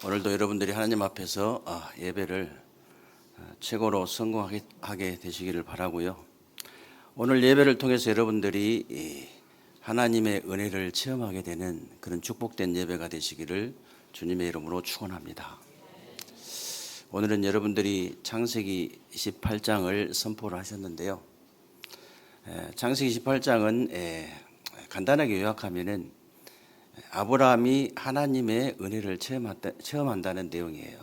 오늘도 여러분들이 하나님 앞에서 예배를 최고로 성공하게 되시기를 바라고요. 오늘 예배를 통해서 여러분들이 하나님의 은혜를 체험하게 되는 그런 축복된 예배가 되시기를 주님의 이름으로 축원합니다. 오늘은 여러분들이 창세기 28장을 선포를 하셨는데요. 창세기 28장은 간단하게 요약하면은 아브라함이 하나님의 은혜를 체험한다는 내용이에요.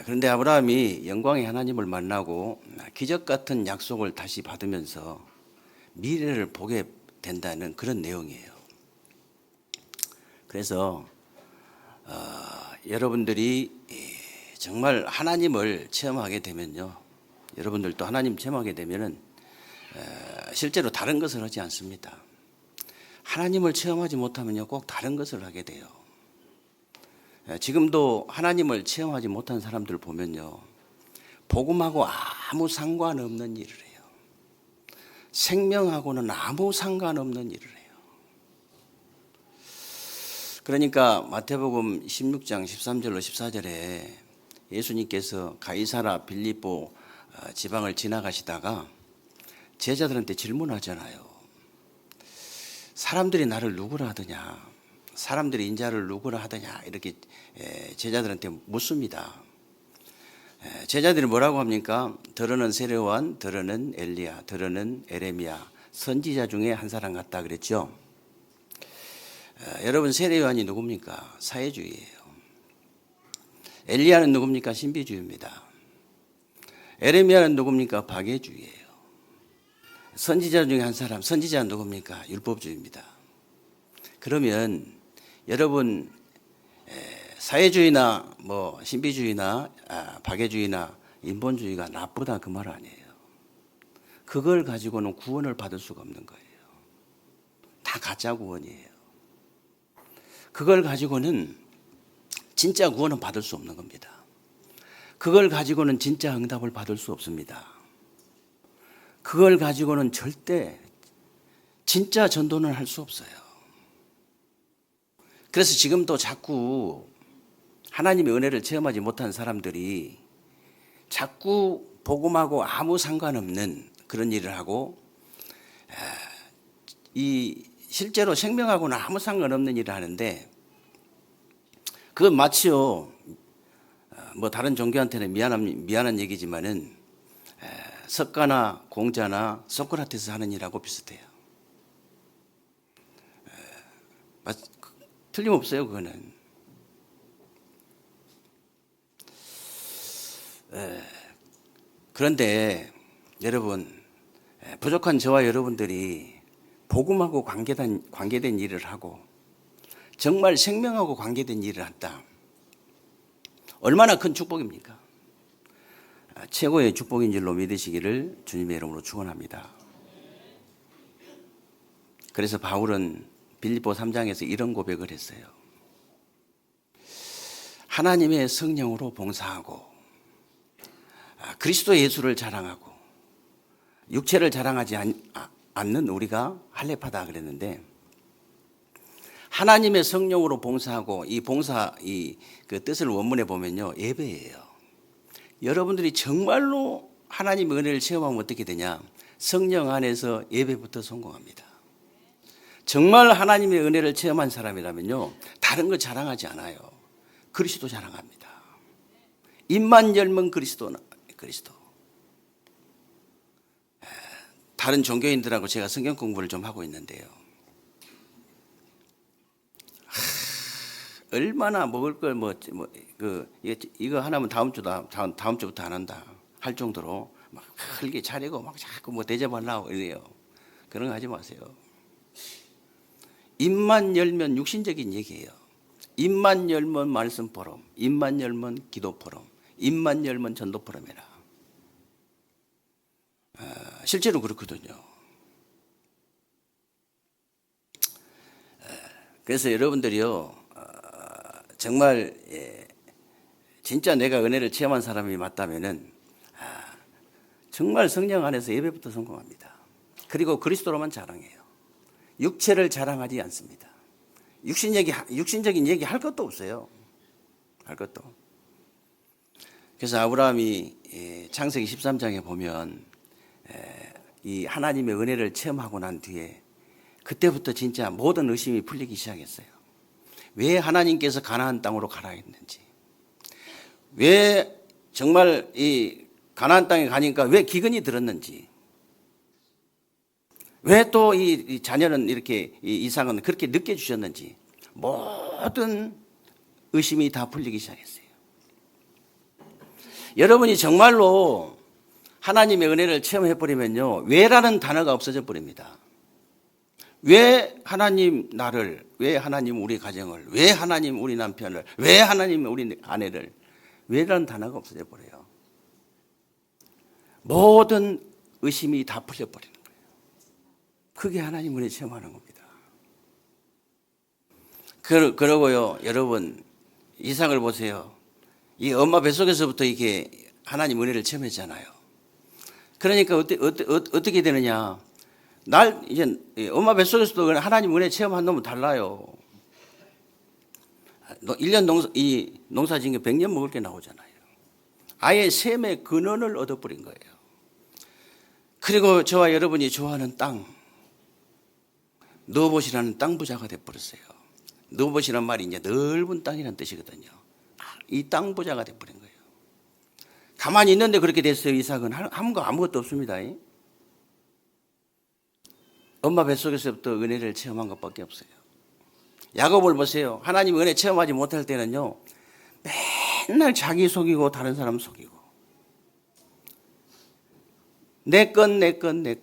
그런데 아브라함이 영광의 하나님을 만나고 기적 같은 약속을 다시 받으면서 미래를 보게 된다는 그런 내용이에요. 그래서 여러분들이 정말 하나님을 체험하게 되면요, 여러분들도 하나님 체험하게 되면은 실제로 다른 것을 하지 않습니다. 하나님을 체험하지 못하면요, 꼭 다른 것을 하게 돼요. 지금도 하나님을 체험하지 못한 사람들 보면요, 복음하고 아무 상관없는 일을 해요. 생명하고는 아무 상관없는 일을 해요. 그러니까 마태복음 16장 13절로 14절에 예수님께서 가이사라 빌립보 지방을 지나가시다가 제자들한테 질문하잖아요. 사람들이 나를 누구라 하더냐, 사람들이 인자를 누구라 하더냐, 이렇게 제자들한테 묻습니다. 제자들이 뭐라고 합니까? 더러는 세례요한, 더러는 엘리야, 더러는 에레미야, 선지자 중에 한 사람 같다 그랬죠. 여러분, 세례요한이 누굽니까? 사회주의예요. 엘리야는 누굽니까? 신비주의입니다. 에레미야는 누굽니까? 박애주의예요. 선지자 중에 한 사람, 선지자는 누굽니까? 율법주의입니다. 그러면 여러분, 사회주의나 신비주의나 박애주의나 인본주의가 나쁘다 그 말 아니에요. 그걸 가지고는 구원을 받을 수가 없는 거예요. 다 가짜 구원이에요. 그걸 가지고는 진짜 구원은 받을 수 없는 겁니다. 그걸 가지고는 진짜 응답을 받을 수 없습니다. 그걸 가지고는 절대 진짜 전도는 할 수 없어요. 그래서 지금도 자꾸 하나님의 은혜를 체험하지 못한 사람들이 자꾸 복음하고 아무 상관없는 그런 일을 하고, 실제로 생명하고는 아무 상관없는 일을 하는데, 그건 마치요, 다른 종교한테는 미안한 얘기지만은 석가나 공자나 소크라테스 하는 일하고 비슷해요. 틀림없어요, 그거는. 그런데 여러분, 부족한 저와 여러분들이 복음하고 관계된 일을 하고 정말 생명하고 관계된 일을 한다. 얼마나 큰 축복입니까? 최고의 축복인 줄로 믿으시기를 주님의 이름으로 축원합니다. 그래서 바울은 빌립보 3장에서 이런 고백을 했어요. 하나님의 성령으로 봉사하고 그리스도 예수를 자랑하고 육체를 자랑하지 않는 우리가 할례파다 그랬는데, 하나님의 성령으로 봉사하고 이 봉사 그 뜻을 원문에 보면요, 예배예요. 여러분들이 정말로 하나님의 은혜를 체험하면 어떻게 되냐? 성령 안에서 예배부터 성공합니다. 정말 하나님의 은혜를 체험한 사람이라면요, 다른 거 자랑하지 않아요. 그리스도 자랑합니다. 입만 열면 그리스도. 다른 종교인들하고 제가 성경 공부를 좀 하고 있는데요, 얼마나 먹을 걸 이거 하나면 다음 주부터 안 한다 할 정도로 막 흘게 차리고 막 자꾸 대접하려고 이래요. 그런 거 하지 마세요. 입만 열면 육신적인 얘기예요. 입만 열면 말씀 포럼, 입만 열면 기도 포럼, 입만 열면 전도 포럼이라. 실제로 그렇거든요. 그래서 여러분들이요, 정말 진짜 내가 은혜를 체험한 사람이 맞다면은 정말 성령 안에서 예배부터 성공합니다. 그리고 그리스도로만 자랑해요. 육체를 자랑하지 않습니다. 육신적인 얘기 할 것도 없어요. 할 것도. 그래서 아브라함이 창세기 13장에 보면 이 하나님의 은혜를 체험하고 난 뒤에 그때부터 진짜 모든 의심이 풀리기 시작했어요. 왜 하나님께서 가나안 땅으로 가라 했는지, 왜 정말 이 가나안 땅에 가니까 왜 기근이 들었는지, 왜 또 이 자녀는 이렇게 이상은 그렇게 늦게 주셨는지 모든 의심이 다 풀리기 시작했어요. 여러분이 정말로 하나님의 은혜를 체험해버리면요, 왜라는 단어가 없어져 버립니다. 왜 하나님 나를, 왜 하나님 우리 가정을, 왜 하나님 우리 남편을, 왜 하나님 우리 아내를, 왜라는 단어가 없어져 버려요. 모든 의심이 다 풀려버리는 거예요. 그게 하나님 은혜 체험하는 겁니다. 그러고요, 여러분 이상을 보세요. 이 엄마 뱃속에서부터 이게 하나님 은혜를 체험했잖아요. 그러니까 어떻게 되느냐? 이제 엄마 뱃속에서도 하나님 은혜 체험한 놈은 달라요. 1년 농사 지은 게 100년 먹을 게 나오잖아요. 아예 샘의 근원을 얻어버린 거예요. 그리고 저와 여러분이 좋아하는 땅, 느보시라는 땅 부자가 돼버렸어요. 느보시란 말이 이제 넓은 땅이라는 뜻이거든요. 이 땅 부자가 돼버린 거예요. 가만히 있는데 그렇게 됐어요. 이삭은 아무것도 없습니다. 엄마 뱃속에서부터 은혜를 체험한 것밖에 없어요. 야곱을 보세요. 하나님 은혜 체험하지 못할 때는요, 맨날 자기 속이고 다른 사람 속이고, 내 것, 네 것도 내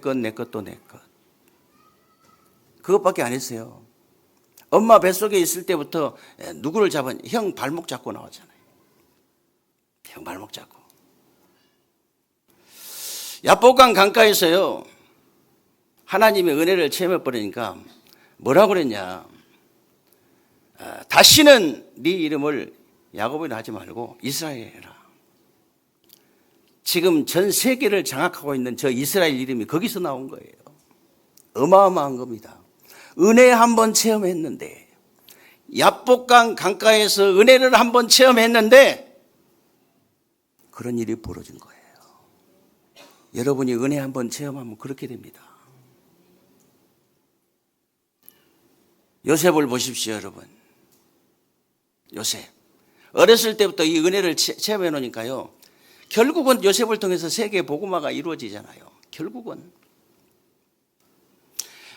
것, 내 것도 내 것. 그것밖에 안 했어요. 엄마 뱃속에 있을 때부터 누구를 잡은, 형 발목 잡고 나왔잖아요. 형 발목 잡고. 야복강 강가에서요, 하나님의 은혜를 체험해버리니까 뭐라고 그랬냐? 다시는 네 이름을 야곱이라 하지 말고 이스라엘이라. 지금 전 세계를 장악하고 있는 저 이스라엘 이름이 거기서 나온 거예요. 어마어마한 겁니다. 은혜 한번 체험했는데, 야복강 강가에서 은혜를 한번 체험했는데 그런 일이 벌어진 거예요. 여러분이 은혜 한번 체험하면 그렇게 됩니다. 요셉을 보십시오, 여러분. 요셉. 어렸을 때부터 이 은혜를 체험해 놓으니까요, 결국은 요셉을 통해서 세계 복음화가 이루어지잖아요. 결국은.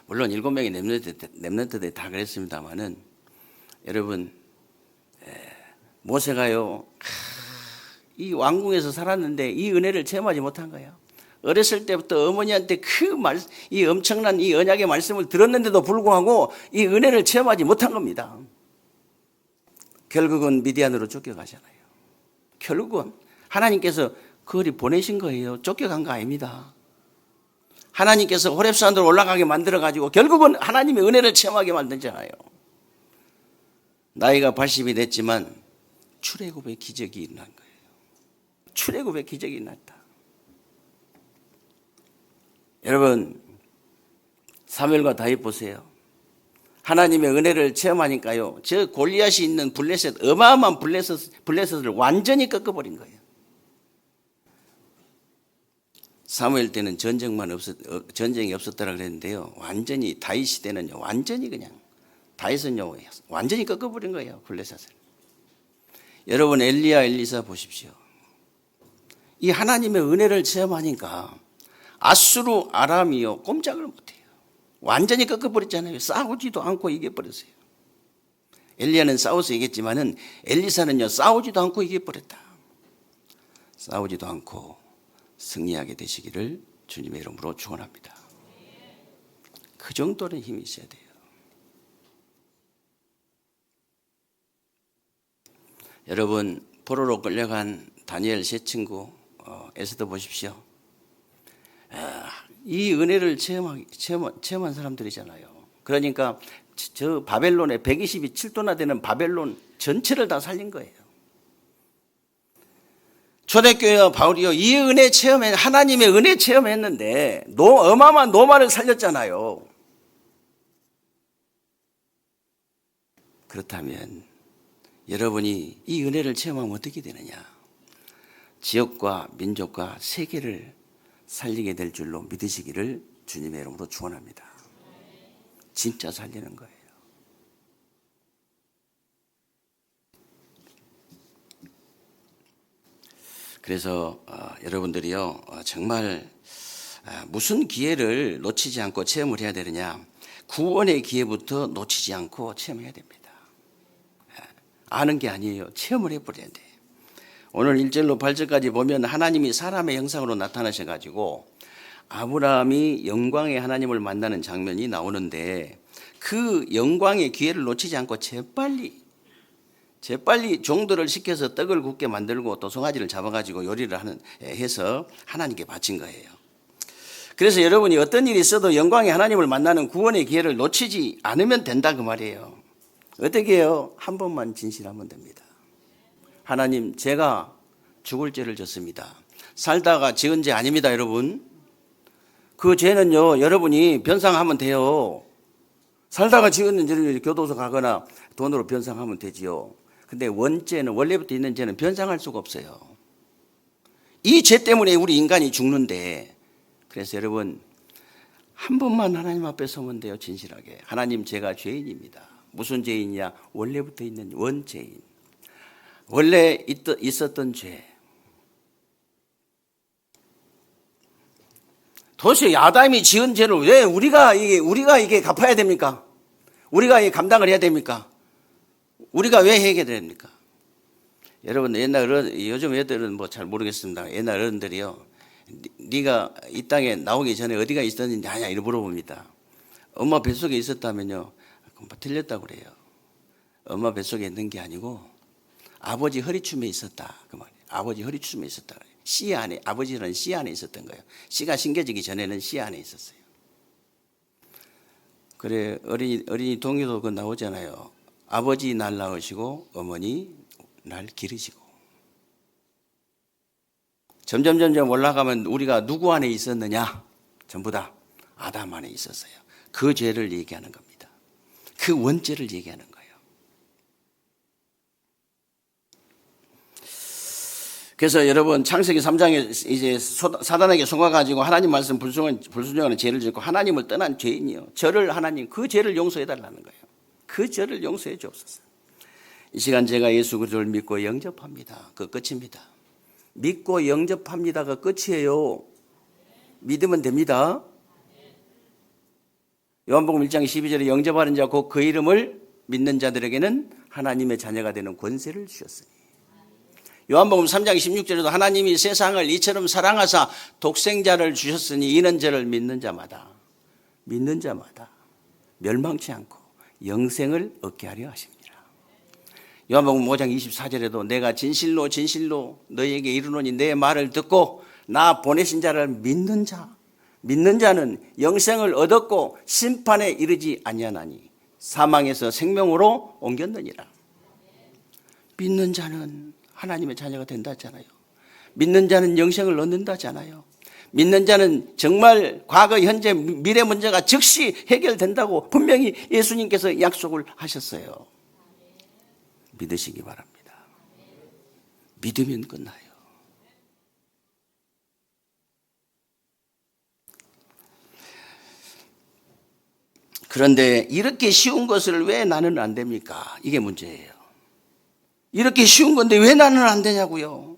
물론 7명의 렘넌트들이 다 그랬습니다만은, 여러분, 모세가요, 이 왕궁에서 살았는데 이 은혜를 체험하지 못한 거예요. 어렸을 때부터 어머니한테 이 엄청난 이 언약의 말씀을 들었는데도 불구하고 이 은혜를 체험하지 못한 겁니다. 결국은 미디안으로 쫓겨가잖아요. 결국은 하나님께서 그리 보내신 거예요. 쫓겨간 거 아닙니다. 하나님께서 호렙산으로 올라가게 만들어가지고 결국은 하나님의 은혜를 체험하게 만들잖아요. 나이가 80이 됐지만 출애굽의 기적이 일어난 거예요. 출애굽의 기적이 일어났다. 여러분, 사무엘과 다윗 보세요. 하나님의 은혜를 체험하니까요, 저 골리앗이 있는 블레셋, 어마어마한 블레셋을 완전히 꺾어버린 거예요. 사무엘 때는 전쟁이 없었다라 그랬는데요, 완전히 다윗 시대는요, 완전히 그냥 다윗은요, 완전히 꺾어버린 거예요, 블레셋을. 여러분, 엘리야, 엘리사 보십시오. 이 하나님의 은혜를 체험하니까 아수르, 아람이요, 꼼짝을 못해요. 완전히 꺾어버렸잖아요. 싸우지도 않고 이겨버렸어요. 엘리야는 싸워서 이겼지만은 엘리사는요, 싸우지도 않고 이겨버렸다. 싸우지도 않고 승리하게 되시기를 주님의 이름으로 축원합니다. 그 정도는 힘이 있어야 돼요. 여러분, 포로로 끌려간 다니엘 세 친구 에스더 보십시오. 이 은혜를 체험한 사람들이잖아요. 그러니까 저 바벨론에 127도나 되는 바벨론 전체를 다 살린 거예요. 초대교회와 바울이요, 이 하나님의 은혜 체험했는데 어마어마한 노마를 살렸잖아요. 그렇다면 여러분이 이 은혜를 체험하면 어떻게 되느냐? 지역과 민족과 세계를 살리게 될 줄로 믿으시기를 주님의 이름으로 축원합니다. 진짜 살리는 거예요. 그래서 여러분들이요, 정말 무슨 기회를 놓치지 않고 체험을 해야 되느냐? 구원의 기회부터 놓치지 않고 체험해야 됩니다. 아는 게 아니에요. 체험을 해버려야 돼. 오늘 1절로 8절까지 보면 하나님이 사람의 형상으로 나타나셔가지고 아브라함이 영광의 하나님을 만나는 장면이 나오는데 그 영광의 기회를 놓치지 않고 재빨리 종들을 시켜서 떡을 굽게 만들고 또 송아지를 잡아가지고 요리를 해서 하나님께 바친 거예요. 그래서 여러분이 어떤 일이 있어도 영광의 하나님을 만나는 구원의 기회를 놓치지 않으면 된다 그 말이에요. 어떻게 해요? 한 번만 진실하면 됩니다. 하나님, 제가 죽을 죄를 졌습니다. 살다가 지은 죄 아닙니다, 여러분. 그 죄는요, 여러분이 변상하면 돼요. 살다가 지은 죄를 교도소 가거나 돈으로 변상하면 되지요. 근데 원죄는, 원래부터 있는 죄는 변상할 수가 없어요. 이 죄 때문에 우리 인간이 죽는데, 그래서 여러분, 한 번만 하나님 앞에 서면 돼요, 진실하게. 하나님, 제가 죄인입니다. 무슨 죄인이냐? 원래부터 있는 원죄인. 원래 있었던 죄. 도대체 아담이 지은 죄를 왜 우리가 이게 갚아야 됩니까? 우리가 이게 감당을 해야 됩니까? 우리가 왜 해야 됩니까? 여러분, 요즘 애들은 뭐 잘 모르겠습니다. 옛날 어른들이요, 네가 이 땅에 나오기 전에 어디가 있었는지 아냐 이렇게 물어봅니다. 엄마 뱃속에 있었다면요, 틀렸다고 그래요. 엄마 뱃속에 있는 게 아니고 아버지 허리춤에 있었다 그 말이에요. 아버지 허리춤에 있었다. 씨 안에, 아버지는 씨 안에 있었던 거예요. 씨가 신겨지기 전에는 씨 안에 있었어요. 그래, 어린이 동요도 그 나오잖아요. 아버지 날 낳으시고 어머니 날 기르시고. 점점 올라가면 우리가 누구 안에 있었느냐? 전부 다 아담 안에 있었어요. 그 죄를 얘기하는 겁니다. 그 원죄를 얘기하는 거예요. 그래서 여러분, 창세기 3장에 이제 사단에게 속아가지고 하나님 말씀 불순종하는 죄를 짓고 하나님을 떠난 죄인이요, 저를 하나님 그 죄를 용서해 달라는 거예요. 그 죄를 용서해 주옵소서. 이 시간 제가 예수 그리스도를 믿고 영접합니다. 그 끝입니다. 믿고 영접합니다가 끝이에요. 믿으면 됩니다. 요한복음 1장 12절에 영접하는 자 곧 그 이름을 믿는 자들에게는 하나님의 자녀가 되는 권세를 주셨으니. 요한복음 3장 16절에도 하나님이 세상을 이처럼 사랑하사 독생자를 주셨으니 이는 저를 믿는 자마다 멸망치 않고 영생을 얻게 하려 하십니다. 요한복음 5장 24절에도 내가 진실로 너희에게 이르노니 내 말을 듣고 나 보내신 자를 믿는 자는 영생을 얻었고 심판에 이르지 아니하나니 사망에서 생명으로 옮겼느니라. 믿는 자는 하나님의 자녀가 된다잖아요. 믿는 자는 영생을 얻는다잖아요. 믿는 자는 정말 과거, 현재, 미래 문제가 즉시 해결된다고 분명히 예수님께서 약속을 하셨어요. 믿으시기 바랍니다. 믿으면 끝나요. 그런데 이렇게 쉬운 것을 왜 나는 안 됩니까? 이게 문제예요. 이렇게 쉬운 건데 왜 나는 안 되냐고요.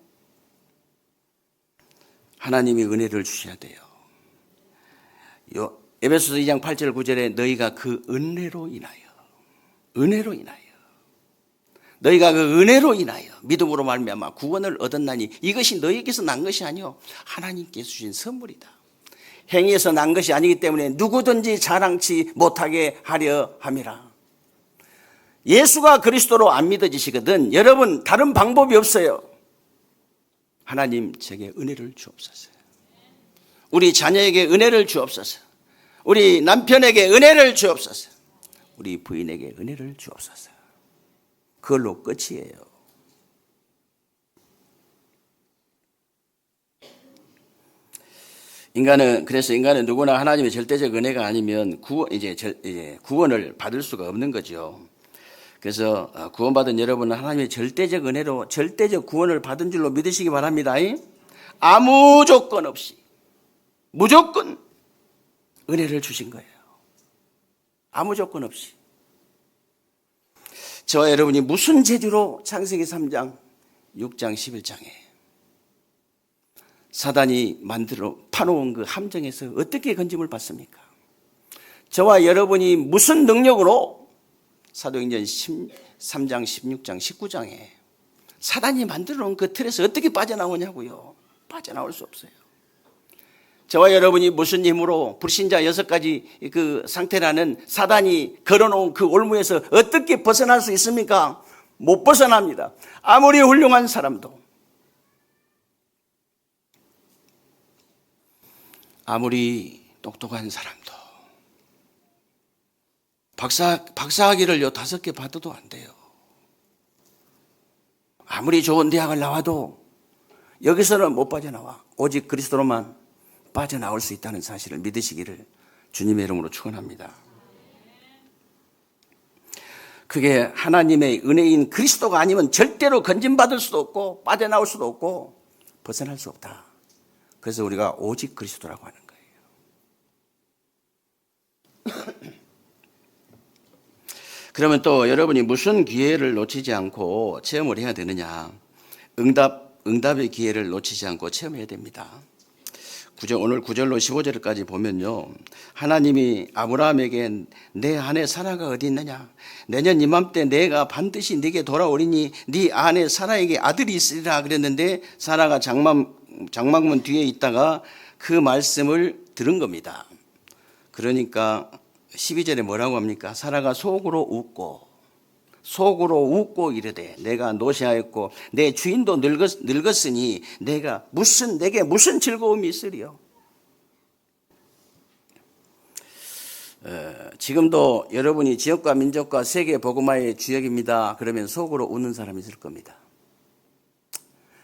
하나님이 은혜를 주셔야 돼요. 에베소서 2장 8절 9절에 너희가 그 은혜로 인하여 너희가 그 은혜로 인하여 믿음으로 말미암아 구원을 얻었나니 이것이 너희에게서 난 것이 아니요 하나님께서 주신 선물이다. 행위에서 난 것이 아니기 때문에 누구든지 자랑치 못하게 하려 함이라. 예수가 그리스도로 안 믿어지시거든 여러분 다른 방법이 없어요. 하나님 제게 은혜를 주옵소서. 우리 자녀에게 은혜를 주옵소서. 우리 남편에게 은혜를 주옵소서. 우리 부인에게 은혜를 주옵소서. 그걸로 끝이에요. 그래서 인간은 누구나 하나님의 절대적 은혜가 아니면 구원을 받을 수가 없는 거죠. 그래서 구원받은 여러분은 하나님의 절대적 은혜로 절대적 구원을 받은 줄로 믿으시기 바랍니다. 아무 조건 없이 무조건 은혜를 주신 거예요. 아무 조건 없이. 저와 여러분이 무슨 재주로 창세기 3장, 6장, 11장에 사단이 만들어 파놓은 그 함정에서 어떻게 건짐을 받습니까? 저와 여러분이 무슨 능력으로 사도행전 13장, 16장, 19장에 사단이 만들어 놓은 그 틀에서 어떻게 빠져나오냐고요. 빠져나올 수 없어요. 저와 여러분이 무슨 힘으로 불신자 6가지 그 상태라는 사단이 걸어놓은 그 올무에서 어떻게 벗어날 수 있습니까? 못 벗어납니다. 아무리 훌륭한 사람도, 아무리 똑똑한 사람도, 박사학위를 5개 받아도 안 돼요. 아무리 좋은 대학을 나와도 여기서는 못 빠져나와. 오직 그리스도로만 빠져나올 수 있다는 사실을 믿으시기를 주님의 이름으로 축원합니다. 그게 하나님의 은혜인 그리스도가 아니면 절대로 건진받을 수도 없고 빠져나올 수도 없고 벗어날 수 없다. 그래서 우리가 오직 그리스도라고 하는 거예요. 그러면 또 여러분이 무슨 기회를 놓치지 않고 체험을 해야 되느냐? 응답의 기회를 놓치지 않고 체험해야 됩니다. 오늘 9절로 15절까지 보면요, 하나님이 아브라함에게 내 아내 사라가 어디 있느냐? 내년 이맘때 내가 반드시 네게 돌아오리니 네 아내 사라에게 아들이 있으리라 그랬는데 사라가 장막문 뒤에 있다가 그 말씀을 들은 겁니다. 그러니까 12절에 뭐라고 합니까? 사라가 속으로 웃고 이르되 내가 노시하였고 내 주인도 늙었으니 내게 무슨 즐거움이 있으리요? 지금도 여러분이 지역과 민족과 세계 복음화의 주역입니다. 그러면 속으로 웃는 사람이 있을 겁니다.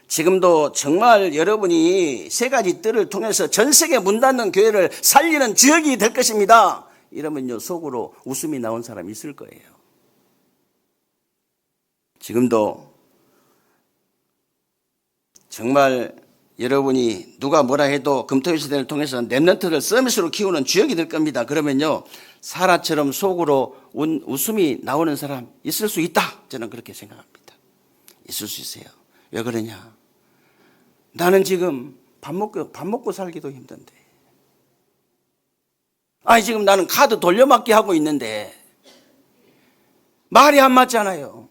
지금도 정말 여러분이 3가지 뜰을 통해서 전 세계 문 닫는 교회를 살리는 주역이 될 것입니다. 이러면요, 속으로 웃음이 나온 사람이 있을 거예요. 지금도 정말 여러분이 누가 뭐라 해도 금토일 시대를 통해서 렘넌트를 서밋으로 키우는 주역이 될 겁니다. 그러면요, 사라처럼 속으로 웃음이 나오는 사람 있을 수 있다. 저는 그렇게 생각합니다. 있을 수 있어요. 왜 그러냐? 나는 지금 밥 먹고 살기도 힘든데. 지금 나는 카드 돌려막기 하고 있는데 말이 안 맞잖아요.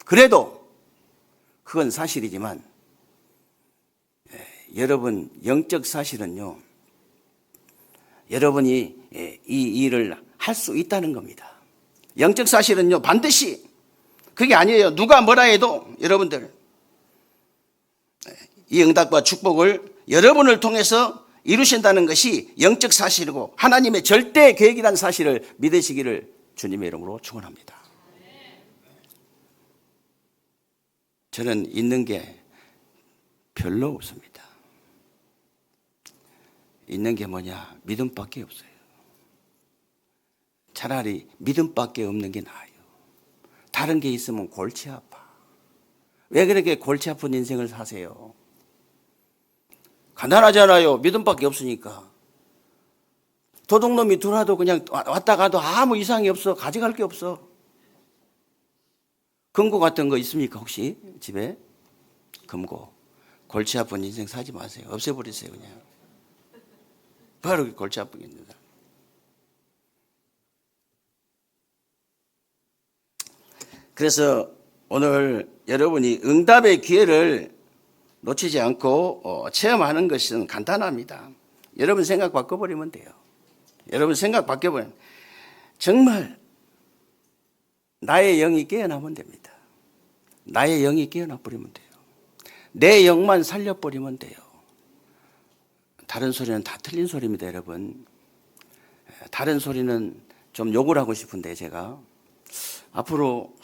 그래도 그건 사실이지만 여러분 영적 사실은요, 여러분이 이 일을 할 수 있다는 겁니다. 영적 사실은요, 반드시 그게 아니에요. 누가 뭐라 해도 여러분들 이 응답과 축복을 여러분을 통해서 이루신다는 것이 영적 사실이고 하나님의 절대 계획이라는 사실을 믿으시기를 주님의 이름으로 축원합니다. 저는 있는 게 별로 없습니다. 있는 게 뭐냐? 믿음밖에 없어요. 차라리 믿음밖에 없는 게 나아요. 다른 게 있으면 골치 아파. 왜 그렇게 골치 아픈 인생을 사세요? 가난하잖아요. 믿음밖에 없으니까. 도둑놈이 들어와도 그냥 왔다 가도 아무 이상이 없어. 가져갈 게 없어. 금고 같은 거 있습니까 혹시 집에? 금고. 골치 아픈 인생 사지 마세요. 없애버리세요 그냥. 바로 골치 아프겠습니다. 그래서 오늘 여러분이 응답의 기회를 놓치지 않고 체험하는 것은 간단합니다. 여러분 생각 바꿔버리면 돼요. 여러분 생각 바꿔버리면 정말 나의 영이 깨어나면 됩니다. 나의 영이 깨어나버리면 돼요. 내 영만 살려버리면 돼요. 다른 소리는 다 틀린 소리입니다, 여러분. 다른 소리는 좀 욕을 하고 싶은데 제가 앞으로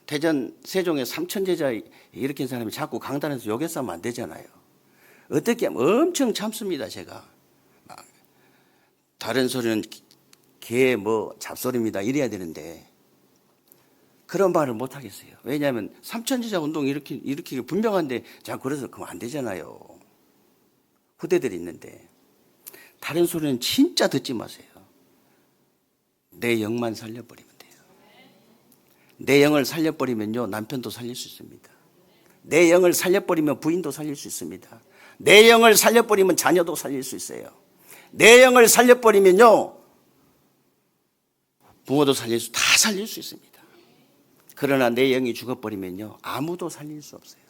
대전 세종에 3,000제자 일으킨 사람이 자꾸 강단에서 욕해서 하면 안 되잖아요. 어떻게 하면 엄청 참습니다, 제가. 다른 소리는 개 잡소리입니다. 이래야 되는데 그런 말을 못 하겠어요. 왜냐하면 삼천제자 운동이 이렇게 분명한데 자 그래서 그럼 안 되잖아요. 후대들이 있는데 다른 소리는 진짜 듣지 마세요. 내 영만 살려버리면 돼요. 내 영을 살려버리면요 남편도 살릴 수 있습니다. 내 영을 살려버리면 부인도 살릴 수 있습니다. 내 영을 살려버리면 자녀도 살릴 수 있어요. 내 영을 살려버리면요 부모도 다 살릴 수 있습니다. 그러나 내 영이 죽어버리면요 아무도 살릴 수 없어요.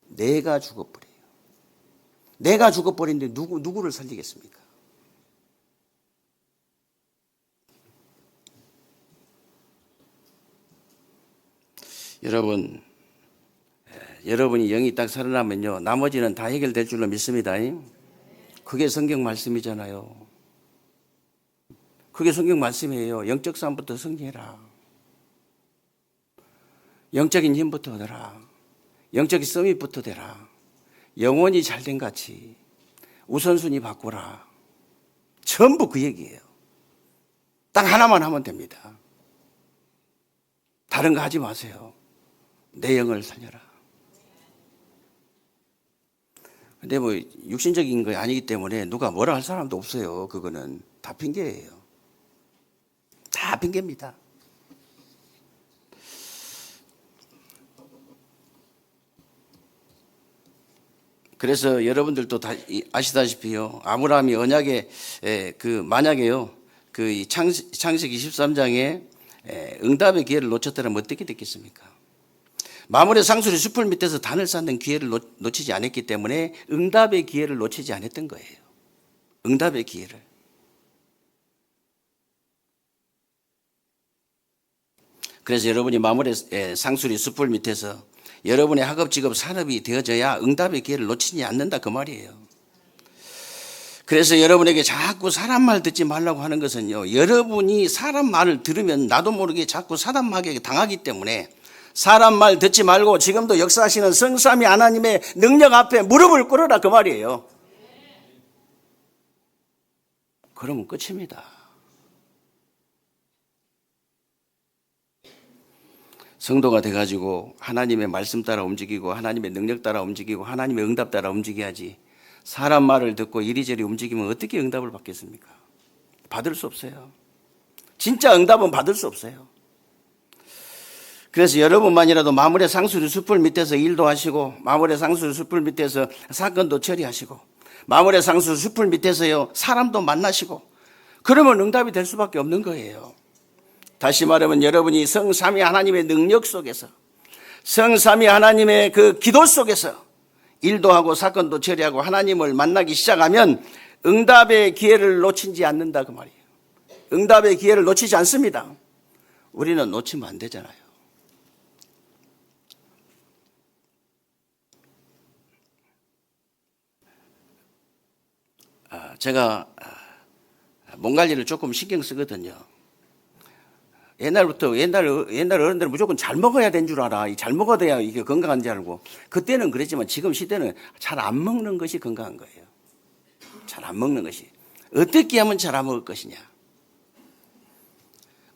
내가 죽어버려요. 내가 죽어버리는데 누구를 살리겠습니까? 여러분이 영이 딱 살아나면요 나머지는 다 해결될 줄로 믿습니다. 그게 성경 말씀이잖아요. 그게 성경 말씀이에요. 영적 싸움부터 승리해라. 영적인 힘부터 얻어라. 영적인 서밋부터 되라. 영혼이 잘된 같이 우선순위 바꾸라. 전부 그 얘기예요. 딱 하나만 하면 됩니다. 다른 거 하지 마세요. 내 영을 살려라. 근데 뭐 육신적인 거 아니기 때문에 누가 뭐라 할 사람도 없어요. 그거는 다 핑계예요. 다 핑계입니다. 그래서 여러분들도 다 아시다시피요. 아브라함이 언약에 만약에요. 그 창세기 13장에 응답의 기회를 놓쳤다면 어떻게 됐겠습니까? 마물의 상수리 숲을 밑에서 단을 쌓는 기회를 놓치지 않았기 때문에 응답의 기회를 놓치지 않았던 거예요. 응답의 기회를. 그래서 여러분이 마물의 상수리 숲을 밑에서 여러분의 학업, 직업, 산업이 되어져야 응답의 기회를 놓치지 않는다 그 말이에요. 그래서 여러분에게 자꾸 사람 말 듣지 말라고 하는 것은요. 여러분이 사람 말을 들으면 나도 모르게 자꾸 사람 말에 당하기 때문에 사람 말 듣지 말고 지금도 역사하시는 성삼위 하나님의 능력 앞에 무릎을 꿇어라 그 말이에요. 그러면 끝입니다. 성도가 돼가지고 하나님의 말씀 따라 움직이고 하나님의 능력 따라 움직이고 하나님의 응답 따라 움직여야지 사람 말을 듣고 이리저리 움직이면 어떻게 응답을 받겠습니까? 받을 수 없어요. 진짜 응답은 받을 수 없어요. 그래서 여러분만이라도 마물의 상수리 숲을 밑에서 일도 하시고 마물의 상수리 숲을 밑에서 사건도 처리하시고 마물의 상수리 숲을 밑에서요 사람도 만나시고 그러면 응답이 될 수밖에 없는 거예요. 다시 말하면 여러분이 성삼위 하나님의 능력 속에서 성삼위 하나님의 그 기도 속에서 일도 하고 사건도 처리하고 하나님을 만나기 시작하면 응답의 기회를 놓치지 않는다 그 말이에요. 응답의 기회를 놓치지 않습니다. 우리는 놓치면 안 되잖아요. 제가 몸 관리를 조금 신경 쓰거든요. 옛날부터 옛날 어른들은 무조건 잘 먹어야 되는 줄 알아. 잘 먹어야 이게 건강한 줄 알고. 그때는 그랬지만 지금 시대는 잘 안 먹는 것이 건강한 거예요. 잘 안 먹는 것이. 어떻게 하면 잘 안 먹을 것이냐.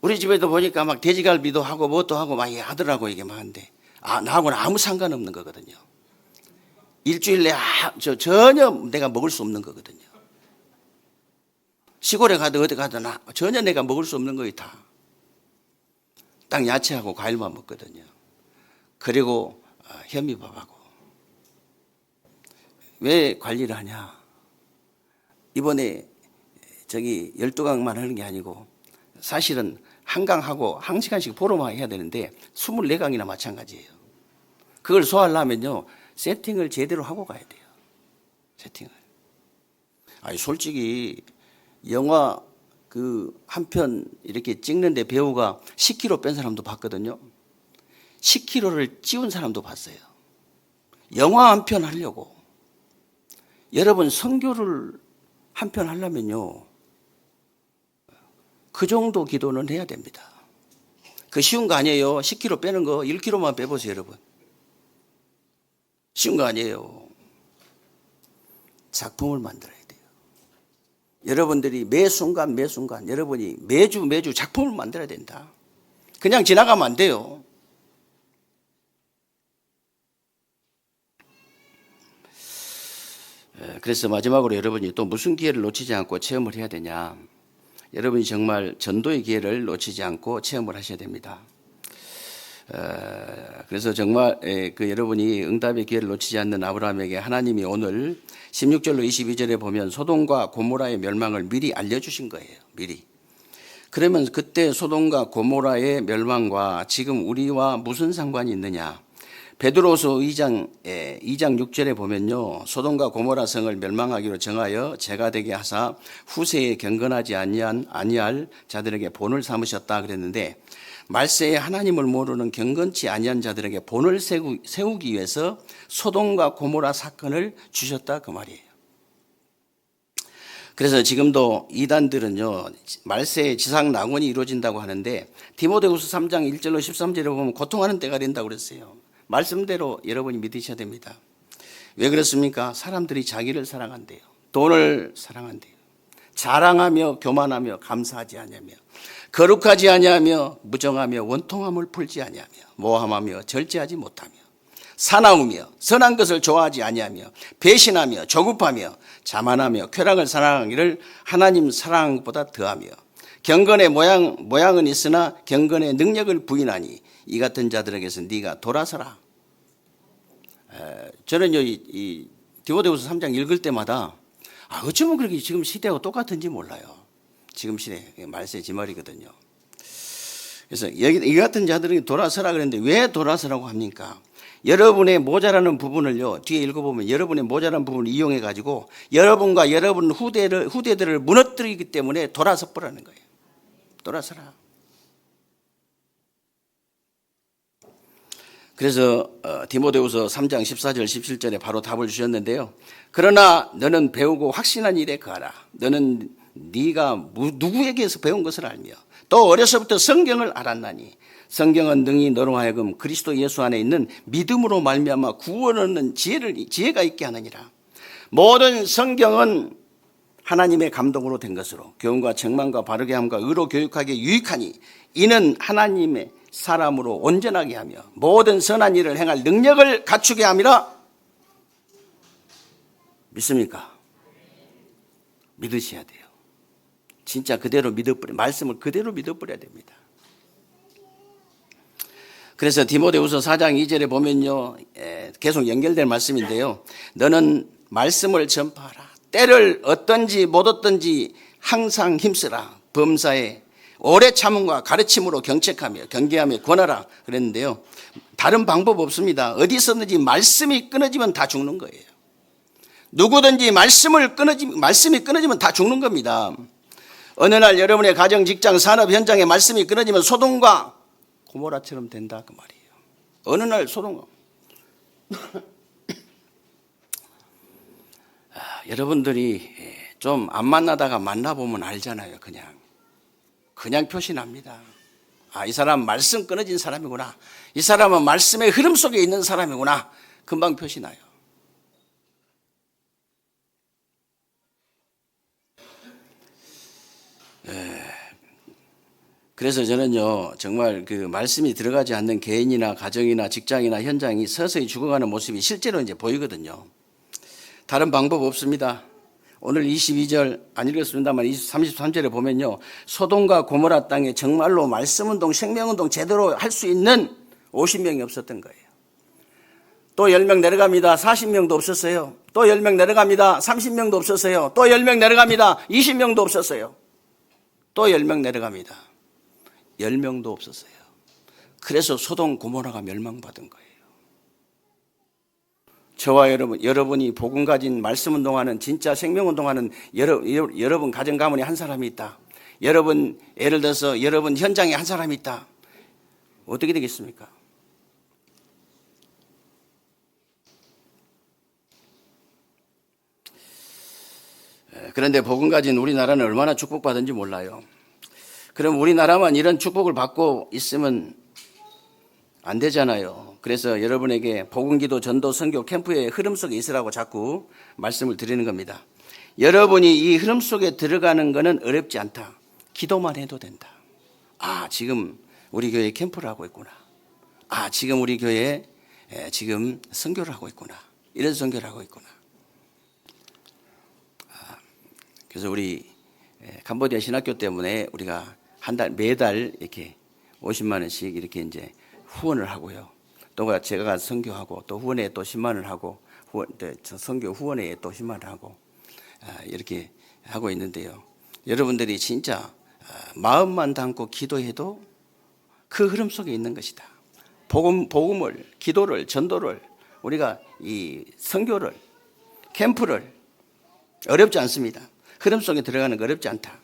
우리 집에도 보니까 막 돼지갈비도 하고 뭣도 하고 막 하더라고 이게 막 한데 나하고는 아무 상관없는 거거든요. 일주일 내에 전혀 내가 먹을 수 없는 거거든요. 시골에 가도 어디 가도 전혀 내가 먹을 수 없는 거에 다. 딱 야채하고 과일만 먹거든요. 그리고 현미밥하고. 왜 관리를 하냐? 이번에 저기 12강만 하는 게 아니고 사실은 한강하고 1시간씩 보러만 해야 되는데 24강이나 마찬가지예요. 그걸 소화하려면요. 세팅을 제대로 하고 가야 돼요. 세팅을. 아니 솔직히 영화 그 한 편 이렇게 찍는데 배우가 10kg 뺀 사람도 봤거든요. 10kg를 찌운 사람도 봤어요. 영화 한 편 하려고. 여러분 선교를 한 편 하려면요. 그 정도 기도는 해야 됩니다. 그 쉬운 거 아니에요. 10kg 빼는 거 1kg만 빼보세요 여러분. 쉬운 거 아니에요. 작품을 만들어야 돼요. 여러분들이 매 순간 여러분이 매주 작품을 만들어야 된다. 그냥 지나가면 안 돼요. 그래서 마지막으로 여러분이 또 무슨 기회를 놓치지 않고 체험을 해야 되냐. 여러분이 정말 전도의 기회를 놓치지 않고 체험을 하셔야 됩니다. 그래서 정말 그 여러분이 응답의 기회를 놓치지 않는 아브라함에게 하나님이 오늘 16절로 22절에 보면 소돔과 고모라의 멸망을 미리 알려주신 거예요. 미리. 그러면 그때 소돔과 고모라의 멸망과 지금 우리와 무슨 상관이 있느냐. 베드로서 2장 6절에 보면요. 소돔과 고모라 성을 멸망하기로 정하여 죄가 되게 하사 후세에 경건하지 아니할 자들에게 본을 삼으셨다 그랬는데 말세에 하나님을 모르는 경건치 아니한 자들에게 본을 세우기 위해서 소돔과 고모라 사건을 주셨다 그 말이에요. 그래서 지금도 이단들은요 말세에 지상 낙원이 이루어진다고 하는데 디모데후서 3장 1절로 13절에 보면 고통하는 때가 된다고 그랬어요. 말씀대로 여러분이 믿으셔야 됩니다. 왜 그렇습니까? 사람들이 자기를 사랑한대요. 돈을 사랑한대요. 자랑하며 교만하며 감사하지 아니하며 거룩하지 아니하며 무정하며 원통함을 풀지 아니하며 모함하며 절제하지 못하며 사나우며 선한 것을 좋아하지 아니하며 배신하며 조급하며 자만하며 쾌락을 사랑하기를 하나님 사랑하는 것보다 더하며 경건의 모양은 있으나 경건의 능력을 부인하니 이 같은 자들에게서 네가 돌아서라. 저는요 이 디모데후서 3장 읽을 때마다 어쩌면 그렇게 지금 시대하고 똑같은지 몰라요. 지금 시대 말세 지말이거든요. 그래서 이 같은 자들에게 돌아서라 그랬는데 왜 돌아서라고 합니까? 여러분의 모자라는 부분을요 뒤에 읽어보면 여러분의 모자란 부분을 이용해 가지고 여러분과 여러분 후대들을 무너뜨리기 때문에 돌아서 보라는 거예요. 돌아서라. 그래서 디모데후서 3장 14절 17절에 바로 답을 주셨는데요. 그러나 너는 배우고 확신한 일에 거하라. 너는 네가 누구에게서 배운 것을 알며 또 어려서부터 성경을 알았나니 성경은 능히 너로 하여금 그리스도 예수 안에 있는 믿음으로 말미암아 구원 얻는 지혜가 있게 하느니라. 모든 성경은 하나님의 감동으로 된 것으로 교훈과 책망과 바르게 함과 의로 교육하기에 유익하니 이는 하나님의 사람으로 온전하게 하며 모든 선한 일을 행할 능력을 갖추게 함이라. 믿습니까? 믿으셔야 돼요. 진짜 그대로 말씀을 그대로 믿어버려야 됩니다. 그래서 디모데후서 4장 2절에 보면요 계속 연결된 말씀인데요. 너는 말씀을 전파하라. 때를 얻든지 못 얻든지 항상 힘쓰라. 범사에 오래 참음과 가르침으로 경책하며 경계하며 권하라 그랬는데요. 다른 방법 없습니다. 어디서든지 말씀이 끊어지면 다 죽는 거예요. 누구든지 말씀이 끊어지면 다 죽는 겁니다. 어느 날 여러분의 가정, 직장, 산업 현장에 말씀이 끊어지면 소돔과 고모라처럼 된다 그 말이에요. 어느 날 소돔과 여러분들이 좀 안 만나다가 만나보면 알잖아요. 그냥 표시납니다. 이 사람 말씀 끊어진 사람이구나. 이 사람은 말씀의 흐름 속에 있는 사람이구나. 금방 표시나요. 그래서 저는요 정말 그 말씀이 들어가지 않는 개인이나 가정이나 직장이나 현장이 서서히 죽어가는 모습이 실제로 이제 보이거든요. 다른 방법 없습니다. 오늘 22절 안 읽었습니다만 33절에 보면요 소돔과 고모라 땅에 정말로 말씀운동 생명운동 제대로 할 수 있는 50명이 없었던 거예요. 또 10명 내려갑니다. 40명도 없었어요. 또 10명 내려갑니다. 30명도 없었어요. 또 10명 내려갑니다. 20명도 없었어요. 또 10명 내려갑니다. 10명도 없었어요. 그래서 소돔 고모라가 멸망받은 거예요. 저와 여러분이 복음 가진 말씀 운동하는 진짜 생명 운동하는 여러분 가정 가문에 한 사람이 있다. 여러분 예를 들어서 여러분 현장에 한 사람이 있다. 어떻게 되겠습니까? 그런데 복음 가진 우리나라는 얼마나 축복받은지 몰라요. 그럼 우리나라만 이런 축복을 받고 있으면 안 되잖아요. 그래서 여러분에게 복음기도 전도 선교 캠프의 흐름 속에 있으라고 자꾸 말씀을 드리는 겁니다. 여러분이 이 흐름 속에 들어가는 것은 어렵지 않다. 기도만 해도 된다. 지금 우리 교회 캠프를 하고 있구나. 아, 지금 우리 교회 지금 선교를 하고 있구나. 이런 선교를 하고 있구나. 그래서 우리 캄보디아 신학교 때문에 우리가 매달 이렇게 50만 원씩 이렇게 이제 후원을 하고요. 또 제가 선교하고 또 후원에 또 10만 원을 하고 선교 후원에 또 10만 원을 하고 이렇게 하고 있는데요. 여러분들이 진짜 마음만 담고 기도해도 그 흐름 속에 있는 것이다. 복음을, 기도를, 전도를 우리가 이 선교를, 캠프를 어렵지 않습니다. 흐름 속에 들어가는 거 어렵지 않다.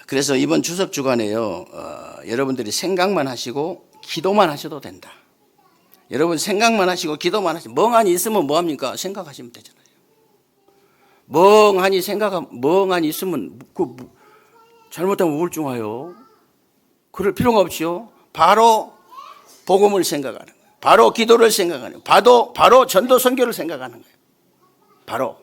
그래서 이번 추석 주간에요, 여러분들이 생각만 하시고 기도만 하셔도 된다. 여러분 생각만 하시고 기도만 하시고 멍하니 있으면 뭐합니까? 생각하시면 되잖아요. 멍하니 있으면 잘못하면 우울증 와요. 그럴 필요가 없지요. 바로 복음을 생각하는 거예요. 바로 기도를 생각하는 거예요. 바로 전도 선교를 생각하는 거예요. 바로.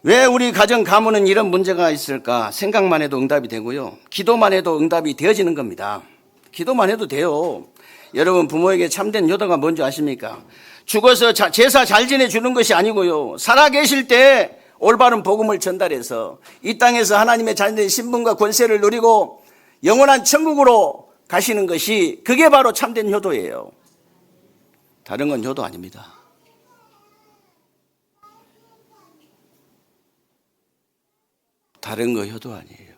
왜 우리 가정 가문은 이런 문제가 있을까? 생각만 해도 응답이 되고요. 기도만 해도 응답이 되어지는 겁니다. 기도만 해도 돼요. 여러분 부모에게 참된 효도가 뭔지 아십니까? 죽어서 제사 잘 지내주는 것이 아니고요. 살아계실 때 올바른 복음을 전달해서 이 땅에서 하나님의 자녀의 신분과 권세를 누리고 영원한 천국으로 가시는 것이 그게 바로 참된 효도예요. 다른 건 효도 아닙니다. 다른 거 효도 아니에요.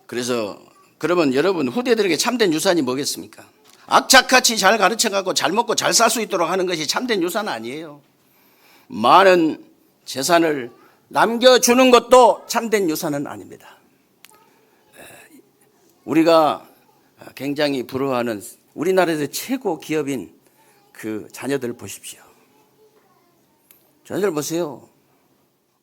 그래서 그러면 여러분 후대들에게 참된 유산이 뭐겠습니까? 악착같이 잘 가르쳐가고 잘 먹고 잘 살 수 있도록 하는 것이 참된 유산은 아니에요. 많은 재산을 남겨주는 것도 참된 유산은 아닙니다. 우리가 굉장히 부러워하는 우리나라에서 최고 기업인 그 자녀들 보십시오. 자녀들 보세요.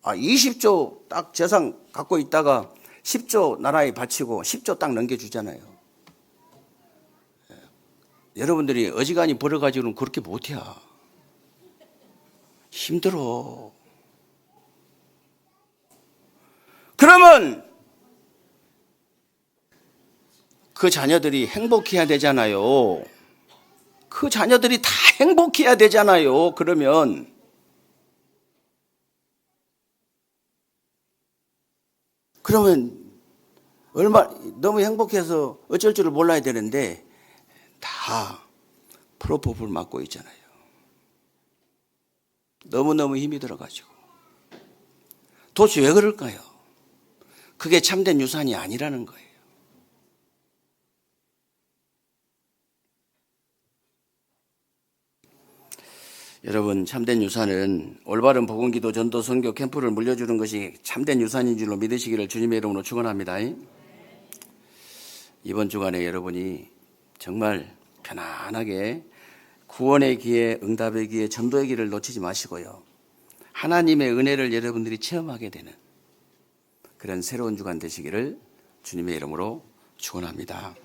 20조 딱 재산 갖고 있다가 10조 나라에 바치고 10조 딱 넘겨주잖아요. 여러분들이 어지간히 벌어가지고는 그렇게 못해. 힘들어. 그러면 그 자녀들이 행복해야 되잖아요. 그 자녀들이 다 행복해야 되잖아요. 그러면 너무 행복해서 어쩔 줄을 몰라야 되는데 다 프로포폴 맞고 있잖아요. 너무너무 힘이 들어가지고. 도대체 왜 그럴까요? 그게 참된 유산이 아니라는 거예요. 여러분 참된 유산은 올바른 복음기도 전도 선교 캠프를 물려주는 것이 참된 유산인 줄로 믿으시기를 주님의 이름으로 축원합니다. 이번 주간에 여러분이 정말 편안하게 구원의 기회, 응답의 기회, 전도의 기회를 놓치지 마시고요. 하나님의 은혜를 여러분들이 체험하게 되는 그런 새로운 주간 되시기를 주님의 이름으로 축원합니다.